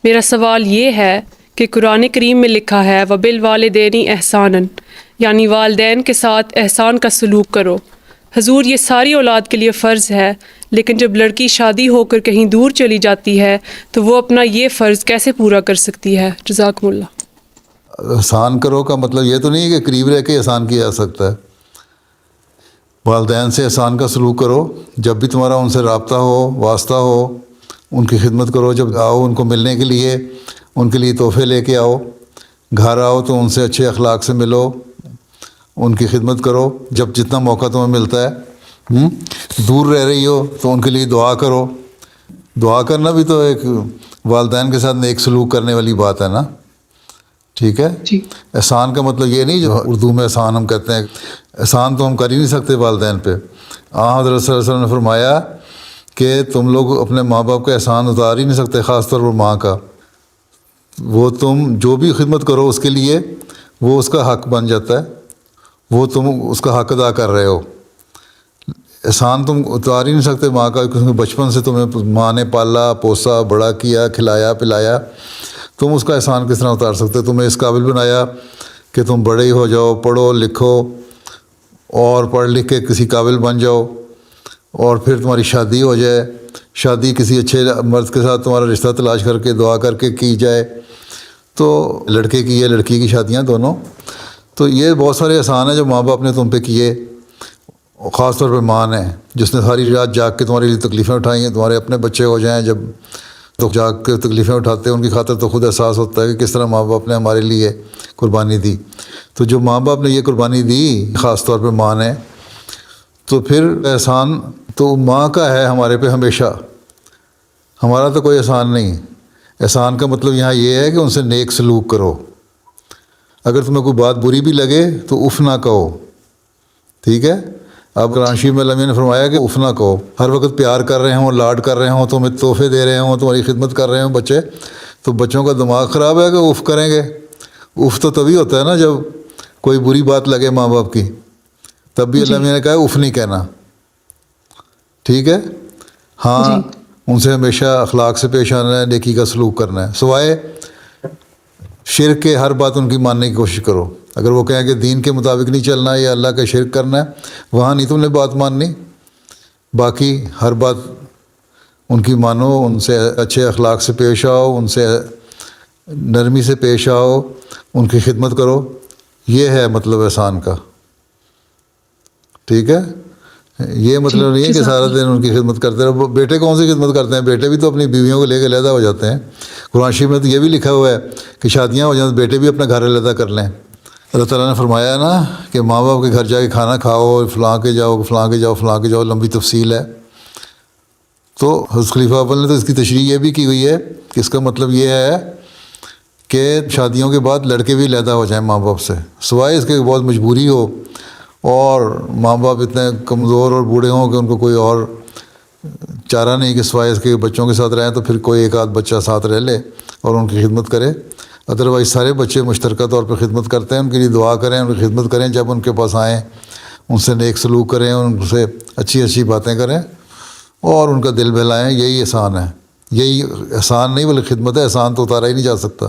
میرا سوال یہ ہے کہ قرآن کریم میں لکھا ہے وَبِالْوَالِدَيْنِ إِحْسَانًا، یعنی والدین کے ساتھ احسان کا سلوک کرو۔ حضور یہ ساری اولاد کے لیے فرض ہے، لیکن جب لڑکی شادی ہو کر کہیں دور چلی جاتی ہے تو وہ اپنا یہ فرض کیسے پورا کر سکتی ہے؟ جزاکم اللہ۔ احسان کرو کا مطلب یہ تو نہیں ہے کہ قریب رہ کے احسان کیا جا سکتا ہے۔ والدین سے احسان کا سلوک کرو، جب بھی تمہارا ان سے رابطہ ہو، واسطہ ہو، ان کی خدمت کرو۔ جب آؤ ان کو ملنے کے لیے، ان کے لیے تحفے لے کے آؤ، گھر آؤ تو ان سے اچھے اخلاق سے ملو، ان کی خدمت کرو جب جتنا موقع تمہیں ملتا ہے۔ دور رہ رہی ہو تو ان کے لیے دعا کرو۔ دعا کرنا بھی تو ایک والدین کے ساتھ نیک سلوک کرنے والی بات ہے نا، ٹھیک ہے جی۔ احسان کا مطلب یہ نہیں جو اردو میں احسان ہم کہتے ہیں، احسان تو ہم کر ہی نہیں سکتے والدین پہ۔ حضرت صلی اللہ علیہ وسلم نے فرمایا کہ تم لوگ اپنے ماں باپ کا احسان اتار ہی نہیں سکتے، خاص طور پر ماں کا۔ وہ تم جو بھی خدمت کرو اس کے لیے وہ اس کا حق بن جاتا ہے، وہ تم اس کا حق ادا کر رہے ہو۔ احسان تم اتار ہی نہیں سکتے ماں کا، کیونکہ بچپن سے تمہیں ماں نے پالا پوسا بڑا کیا، کھلایا پلایا، تم اس کا احسان کس طرح اتار سکتے؟ تمہیں اس قابل بنایا کہ تم بڑے ہی ہو جاؤ، پڑھو لکھو اور پڑھ لکھ کے کسی قابل بن جاؤ، اور پھر تمہاری شادی ہو جائے، شادی کسی اچھے مرد کے ساتھ تمہارا رشتہ تلاش کر کے دعا کر کے کی جائے، تو لڑکے کی یا لڑکی کی شادیاں دونوں، تو یہ بہت سارے احسان ہیں جو ماں باپ نے تم پہ کیے، خاص طور پہ ماں نے جس نے ساری رات جاگ کے تمہارے لیے تکلیفیں اٹھائی ہیں۔ تمہارے اپنے بچے ہو جائیں جب تو جاگ کے تکلیفیں اٹھاتے ہیں ان کی خاطر، تو خود احساس ہوتا ہے کہ کس طرح ماں باپ نے ہمارے لیے قربانی دی۔ تو جو ماں باپ نے یہ قربانی دی خاص طور پہ ماں نے، تو پھر احسان تو ماں کا ہے ہمارے پہ ہمیشہ، ہمارا تو کوئی احسان نہیں۔ احسان کا مطلب یہاں یہ ہے کہ ان سے نیک سلوک کرو۔ اگر تمہیں کوئی بات بری بھی لگے تو اف نہ کہو، ٹھیک ہے؟ اب قرآن شریف میں اللہ نے فرمایا کہ اف نہ کہو۔ ہر وقت پیار کر رہے ہوں، لاڈ کر رہے ہوں، تمہیں تحفے دے رہے ہوں، تمہاری خدمت کر رہے ہوں بچے، تو بچوں کا دماغ خراب ہے کہ اف کریں گے۔ اف تو تبھی ہوتا ہے نا جب کوئی بری بات لگے ماں باپ کی، تب بھی اللہ نے کہا اف نہیں کہنا، ٹھیک ہے؟ ہاں ان سے ہمیشہ اخلاق سے پیش آنا ہے، نیکی کا سلوک کرنا ہے، سوائے شرک کے ہر بات ان کی ماننے کی کوشش کرو۔ اگر وہ کہیں کہ دین کے مطابق نہیں چلنا یا اللہ کا شرک کرنا ہے، وہاں نہیں تم نے بات ماننی، باقی ہر بات ان کی مانو، ان سے اچھے اخلاق سے پیش آؤ، ان سے نرمی سے پیش آؤ، ان کی خدمت کرو۔ یہ ہے مطلب احسان کا، ٹھیک ہے؟ یہ مطلب نہیں ہے کہ سارا دن ان کی خدمت کرتے رہو۔ بیٹے کون سی خدمت کرتے ہیں؟ بیٹے بھی تو اپنی بیویوں کو لے کے علیحدہ ہو جاتے ہیں۔ قرآن شریف میں تو یہ بھی لکھا ہوا ہے کہ شادیاں ہو جائیں تو بیٹے بھی اپنا گھر علیحدہ کر لیں۔ اللہ تعالیٰ نے فرمایا نا کہ ماں باپ کے گھر جا کے کھانا کھاؤ، فلاں کے جاؤ فلاں کے جاؤ فلاں کے جاؤ، لمبی تفصیل ہے۔ تو حضرت خلیفہ اول نے تو اس کی تشریح یہ بھی کی ہوئی ہے کہ اس کا مطلب یہ ہے کہ شادیوں کے بعد لڑکے بھی علیحدہ ہو جائیں ماں باپ سے، سوائے اس کے بہت مجبوری ہو اور ماں باپ اتنے کمزور اور بوڑھے ہوں کہ ان کو کوئی اور چارہ نہیں کہ سوائے اس کے بچوں کے ساتھ رہیں، تو پھر کوئی ایک آدھ بچہ ساتھ رہ لے اور ان کی خدمت کرے۔ ادروائز سارے بچے مشترکہ طور پر خدمت کرتے ہیں، ان کے لیے دعا کریں، ان کی خدمت کریں، جب ان کے پاس آئیں ان سے نیک سلوک کریں، ان سے اچھی اچھی باتیں کریں اور ان کا دل بہلائیں۔ یہی احسان ہے، یہی احسان نہیں بلکہ خدمت ہے۔ احسان تو اتارا ہی نہیں جا سکتا۔